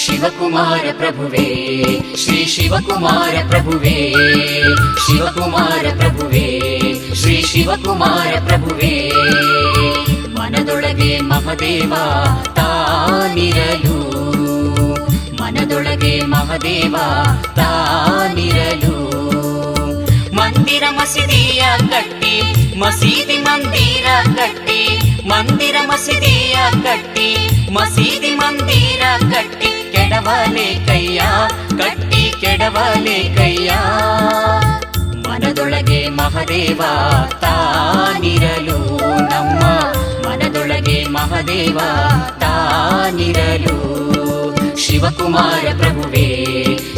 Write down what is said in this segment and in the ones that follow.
ಶಿವಕುಮಾರ ಪ್ರಭುವೇ ಶ್ರೀ ಶಿವಕುಮಾರ ಪ್ರಭುವೇ ಶಿವಕುಮಾರ ಪ್ರಭುವೇ ಶ್ರೀ ಶಿವಕುಮಾರ ಪ್ರಭುವೇ ಮನದೊಳಗೆ ಮಹದೇವ ತಾನಿರಲು ಮನದೊಳಗೆ ಮಹದೇವ ತಾನಿರಲು ಮಂದಿರ ಮಸೀದಿಯ ಕಟ್ಟಿ ಮಸೀದಿ ಮಂದಿರ ಕಟ್ಟಿ ಮಂದಿರ ಮಸೀದಿಯ ಕಟ್ಟಿ ಮಸೀದಿ ಮಂದಿರ ಕಟ್ಟಿ ಕೆಡವಲೆ ಕೈಯ ಕಟ್ಟಿ ಕೆಡವಲೆ ಕೈಯ ಮನದೊಳಗೆ ಮಹದೇವ ತಾನಿರಲು ನಮ್ಮ ಮನದೊಳಗೆ ಮಹದೇವ ತಾನಿರಲು ಶಿವಕುಮಾರ ಪ್ರಭುವೇ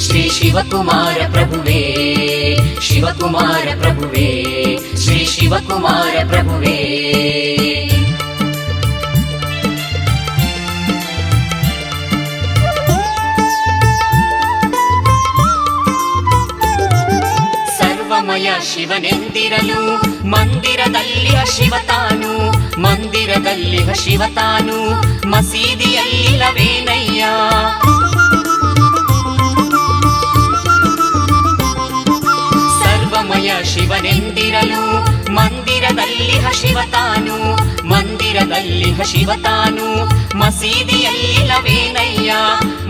ಶ್ರೀ ಶಿವಕುಮಾರ ಪ್ರಭುವೇ ಶಿವಕುಮಾರ ಪ್ರಭುವೇ ಶ್ರೀ ಶಿವಕುಮಾರ ಪ್ರಭುವೇ ಸರ್ವಮಯ ಶಿವನೆಂದಿರಲು ಮಂದಿರದಲ್ಲಿ ಶಿವತಾನು ಮಂದಿರದಲ್ಲಿ ಶಿವತಾನು ಮಸೀದಿಯಲ್ಲಿಲ್ಲವೇನಯ್ಯ ಸರ್ವಮಯ ಶಿವನೆಂದಿರಲು ಮಂದಿರದಲ್ಲಿ ಶಿವತಾನು ಮಂದಿರದಲ್ಲಿ ಶಿವತಾನು ಮಸೀದಿಯಲ್ಲಿಲ್ಲವೇನಯ್ಯ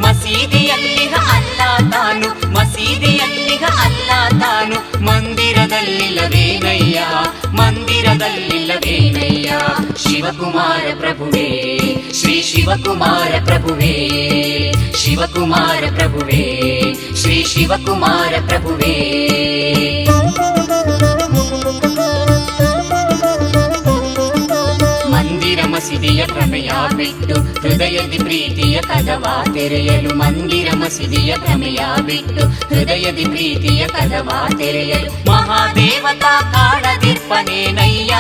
ಮಸೀದಿಯಲ್ಲಿ ಅಲ್ಲ ತಾನು ಮಸೀದಿಯಲ್ಲಿ ಅಲ್ಲ ತಾನು ಮಂದಿರದಲ್ಲಿಲ್ಲವೇನಯ್ಯ ಮಂದಿರದಲ್ಲಿಲ್ಲವೇನಯ್ಯ ಶಿವಕುಮಾರ ಪ್ರಭುವೇ ಶ್ರೀ ಶಿವಕುಮಾರ ಪ್ರಭುವೇ ಶಿವಕುಮಾರ ಪ್ರಭುವೇ ಶ್ರೀ ಶಿವಕುಮಾರ ಪ್ರಭುವೇ ಮಂದಿರ ಮಸೀದಿಯ ಭ್ರಮೆಯ ಬಿಟ್ಟು ಹೃದಯದಿ ಪ್ರೀತಿಯ ಕದವ ತೆರೆಯಲು ಮಂದಿರ ಮಸೀದಿಯ ಭ್ರಮೆಯ ಬಿಟ್ಟು ಹೃದಯದಿ ಪ್ರೀತಿಯ ಕದವ ತೆರೆಯಲು ಮಹಾದೇವತಾ ಕಾಣದಿರ್ಪನೇನಯ್ಯ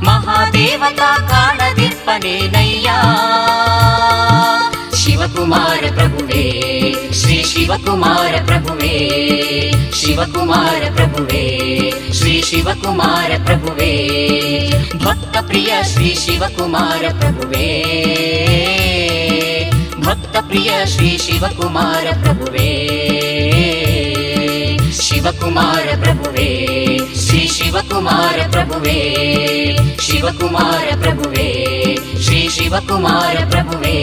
ಮಹಾದೇವತಾ ಕಾಣದಿರ್ಪನೇನಯ್ಯ ಶಿವಕುಮಾರ ಪ್ರಭುವೇ ಶ್ರೀ ಶಿವಕುಮಾರ ಪ್ರಭುವೇ ಶಿವಕುಮಾರ ಪ್ರಭುವೇ ಶ್ರೀ ಶಿವಕುಮಾರ ಪ್ರಭುವೇ ಭಕ್ತ ಪ್ರಿಯ ಶ್ರೀ ಶಿವಕುಮಾರ ಪ್ರಭುವೇ ಭಕ್ತ ಪ್ರಿಯ ಶ್ರೀ ಶಿವಕುಮಾರ ಪ್ರಭುವೇ ಶಿವಕುಮಾರ ಪ್ರಭುವೇ ಶ್ರೀ ಶಿವಕುಮಾರ ಪ್ರಭುವೇ ಶಿವಕುಮಾರ ಪ್ರಭುವೇ ಶ್ರೀ ಶಿವಕುಮಾರ ಪ್ರಭುವೇ